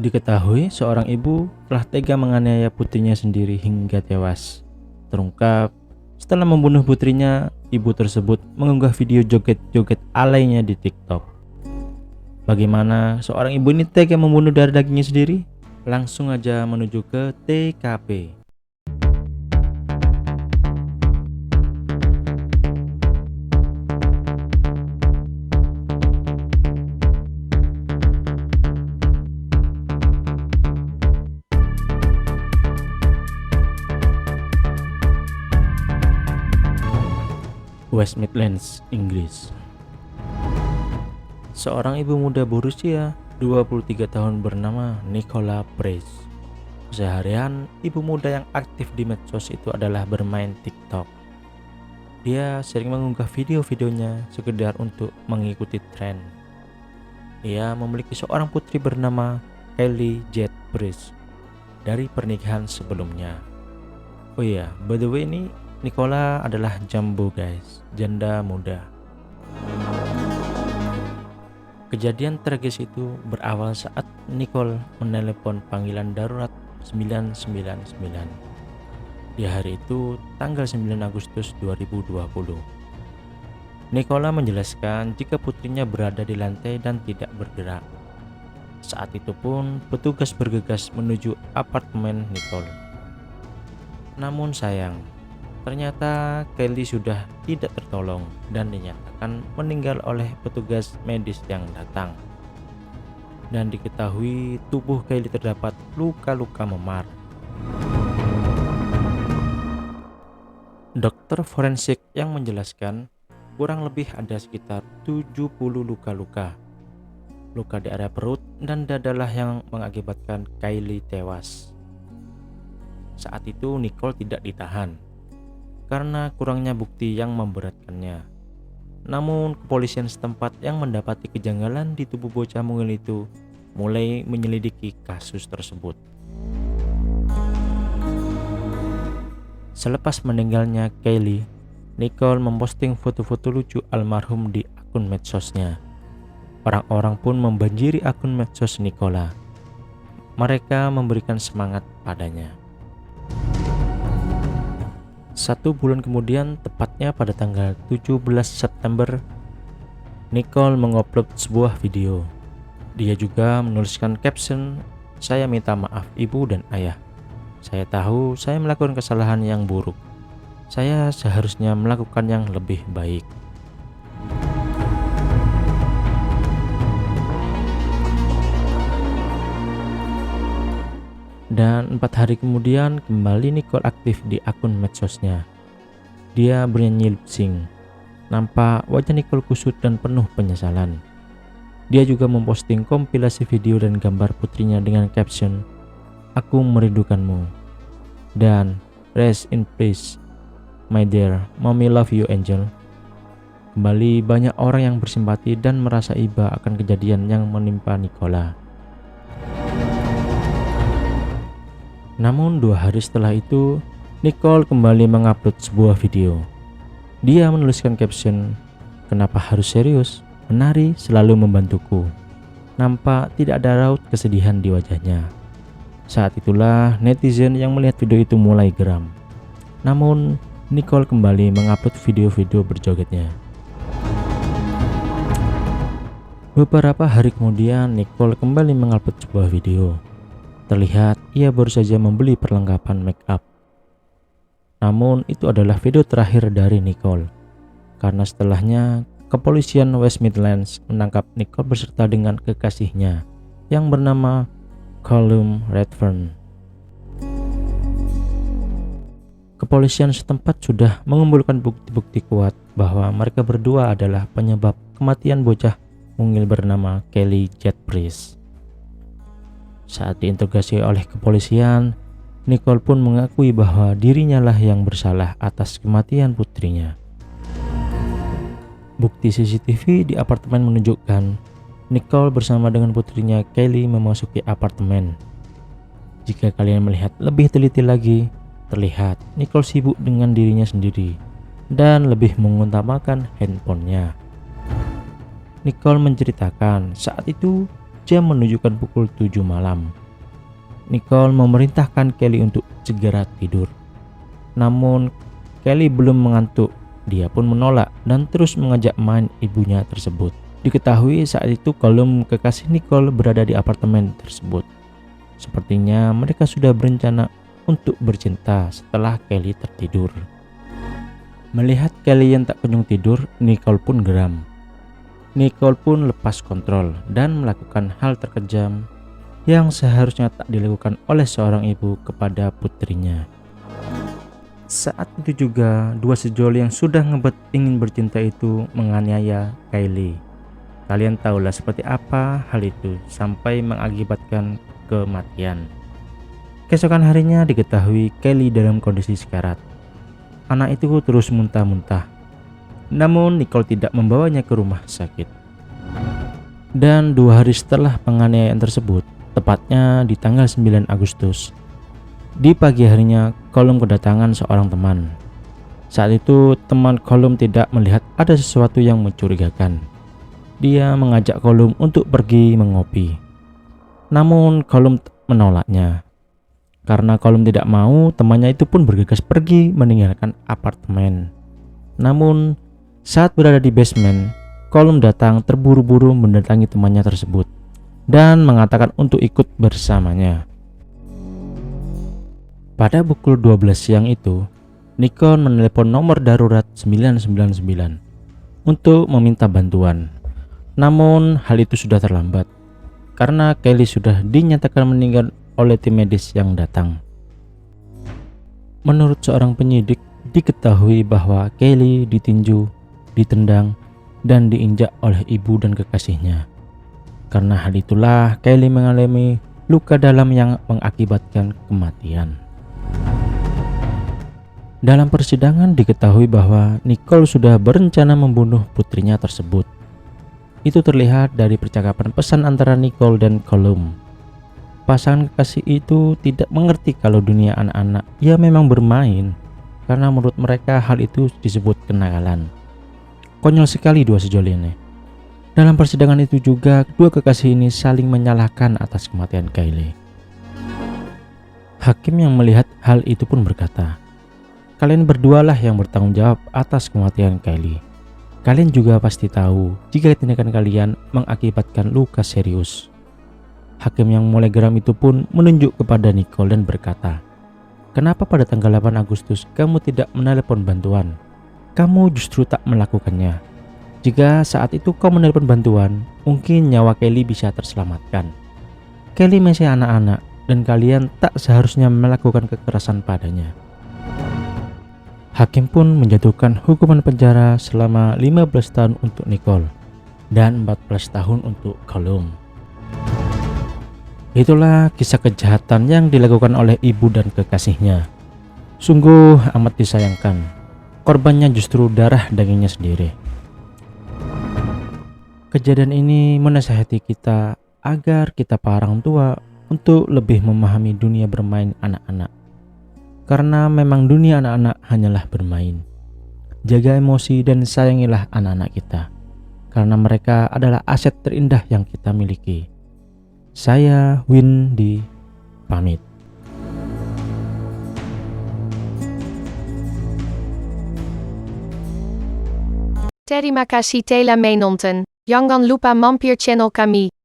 Diketahui seorang ibu telah tega menganiaya putrinya sendiri hingga tewas. Terungkap setelah membunuh putrinya, ibu tersebut mengunggah video joget-joget alaynya di TikTok. Bagaimana seorang ibu ini tega membunuh darah dagingnya sendiri? Langsung aja menuju ke TKP. West Midlands, Inggris. Seorang ibu muda berusia 23 tahun bernama Nicola Price. Seharian, ibu muda yang aktif di medsos itu adalah bermain TikTok. Dia sering mengunggah video-videonya sekedar untuk mengikuti tren. Dia memiliki seorang putri bernama Kylie Jade Price dari pernikahan sebelumnya. Oh iya, by the way ini Nicola adalah jambu guys, janda muda. Kejadian tragis itu berawal saat Nicole menelepon panggilan darurat 999. Di hari itu, tanggal 9 Agustus 2020. Nicola menjelaskan jika putrinya berada di lantai dan tidak bergerak. Saat itu pun petugas bergegas menuju apartemen Nicole. Namun sayang, ternyata Kylie sudah tidak tertolong dan dinyatakan meninggal oleh petugas medis yang datang. Dan diketahui tubuh Kylie terdapat luka-luka memar. Dokter forensik yang menjelaskan kurang lebih ada sekitar 70 luka-luka. Luka di area perut dan dadalah yang mengakibatkan Kylie tewas. Saat itu Nicole tidak ditahan karena kurangnya bukti yang memberatkannya. Namun kepolisian setempat yang mendapati kejanggalan di tubuh bocah mungil itu mulai menyelidiki kasus tersebut. Selepas meninggalnya Kylie, Nicole memposting foto-foto lucu almarhum di akun medsosnya. Orang-orang pun membanjiri akun medsos Nicola. Mereka memberikan semangat padanya. 1 bulan kemudian, tepatnya pada tanggal 17 September, Nicole mengupload sebuah video. Dia juga menuliskan caption, "Saya minta maaf ibu dan ayah. Saya tahu saya melakukan kesalahan yang buruk. Saya seharusnya melakukan yang lebih baik." Dan 4 hari kemudian kembali Nicole aktif di akun medsosnya. Dia bernyanyi lip sync. Nampak wajah Nicole kusut dan penuh penyesalan. Dia juga memposting kompilasi video dan gambar putrinya dengan caption, "Aku merindukanmu." Dan "Rest in peace, my dear, mommy love you angel." Kembali banyak orang yang bersimpati dan merasa iba akan kejadian yang menimpa Nicola. Namun 2 hari setelah itu, Nicole kembali mengupload sebuah video. Dia menuliskan caption, "Kenapa harus serius? Menari selalu membantuku." Nampak tidak ada raut kesedihan di wajahnya. Saat itulah netizen yang melihat video itu mulai geram. Namun Nicole kembali mengupload video-video berjogetnya. Beberapa hari kemudian Nicole kembali mengupload sebuah video. Terlihat ia baru saja membeli perlengkapan make up. Namun itu adalah video terakhir dari Nicole, karena setelahnya kepolisian West Midlands menangkap Nicole beserta dengan kekasihnya yang bernama Callum Redfern. Kepolisian setempat sudah mengumpulkan bukti-bukti kuat bahwa mereka berdua adalah penyebab kematian bocah mungil bernama Kylie Jade Price. Saat diinterogasi oleh kepolisian, Nicole pun mengakui bahwa dirinya lah yang bersalah atas kematian putrinya. Bukti CCTV di apartemen menunjukkan Nicole bersama dengan putrinya Kylie memasuki apartemen. Jika kalian melihat lebih teliti lagi, terlihat Nicole sibuk dengan dirinya sendiri dan lebih mengutamakan handphonenya. Nicole menceritakan saat itu jam menunjukkan pukul 7 malam. Nicole memerintahkan Kelly untuk segera tidur. Namun Kelly belum mengantuk. Dia pun menolak dan terus mengajak main ibunya tersebut. Diketahui saat itu Callum, kekasih Nicole, berada di apartemen tersebut. Sepertinya mereka sudah berencana untuk bercinta setelah Kelly tertidur. Melihat Kelly yang tak kunjung tidur, Nicole pun geram. Nicole pun lepas kontrol dan melakukan hal terkejam yang seharusnya tak dilakukan oleh seorang ibu kepada putrinya. Saat itu juga dua sejoli yang sudah ngebet ingin bercinta itu menganiaya Kylie. Kalian tahulah seperti apa hal itu sampai mengakibatkan kematian. Keesokan harinya diketahui Kylie dalam kondisi sekarat. Anak itu terus muntah-muntah. Namun Nicole tidak membawanya ke rumah sakit. Dan 2 hari setelah penganiayaan tersebut, tepatnya di tanggal 9 Agustus, di pagi harinya Callum kedatangan seorang teman. Saat itu teman Callum tidak melihat ada sesuatu yang mencurigakan. Dia mengajak Callum untuk pergi mengopi. Namun Callum menolaknya. Karena Callum tidak mau, temannya itu pun bergegas pergi meninggalkan apartemen. Namun saat berada di basement, Callum datang terburu-buru mendatangi temannya tersebut dan mengatakan untuk ikut bersamanya. Pada pukul 12 siang itu, Nicole menelepon nomor darurat 999 untuk meminta bantuan. Namun hal itu sudah terlambat karena Kelly sudah dinyatakan meninggal oleh tim medis yang datang. Menurut seorang penyidik, diketahui bahwa Kelly ditinju, ditendang, dan diinjak oleh ibu dan kekasihnya. Karena hal itulah Kelly mengalami luka dalam yang mengakibatkan kematian. Dalam persidangan diketahui bahwa Nicole sudah berencana membunuh putrinya tersebut. Itu terlihat dari percakapan pesan antara Nicole dan Callum. Pasangan kekasih itu tidak mengerti kalau dunia anak-anak ya memang bermain, karena menurut mereka hal itu disebut kenakalan. Konyol sekali dua sejoli ini. Dalam persidangan itu juga kedua kekasih ini saling menyalahkan atas kematian Kylie. Hakim yang melihat hal itu pun berkata, "Kalian berdualah yang bertanggung jawab atas kematian Kylie. Kalian juga pasti tahu jika tindakan kalian mengakibatkan luka serius." Hakim yang mulai geram itu pun menunjuk kepada Nicole dan berkata, "Kenapa pada tanggal 8 Agustus kamu tidak menelepon bantuan? Kamu justru tak melakukannya. Jika saat itu kau menelepon bantuan, mungkin nyawa Kelly bisa terselamatkan. Kelly masih anak-anak dan kalian tak seharusnya melakukan kekerasan padanya." Hakim pun menjatuhkan hukuman penjara selama 15 tahun untuk Nicole dan 14 tahun untuk Callum. Itulah kisah kejahatan yang dilakukan oleh ibu dan kekasihnya. Sungguh amat disayangkan. Korbannya justru darah dagingnya sendiri. Kejadian ini menasihati kita agar kita para orang tua untuk lebih memahami dunia bermain anak-anak. Karena memang dunia anak-anak hanyalah bermain. Jaga emosi dan sayangilah anak-anak kita. Karena mereka adalah aset terindah yang kita miliki. Saya Windy pamit. Terima kasih telah menonton. Jangan lupa mampir channel kami.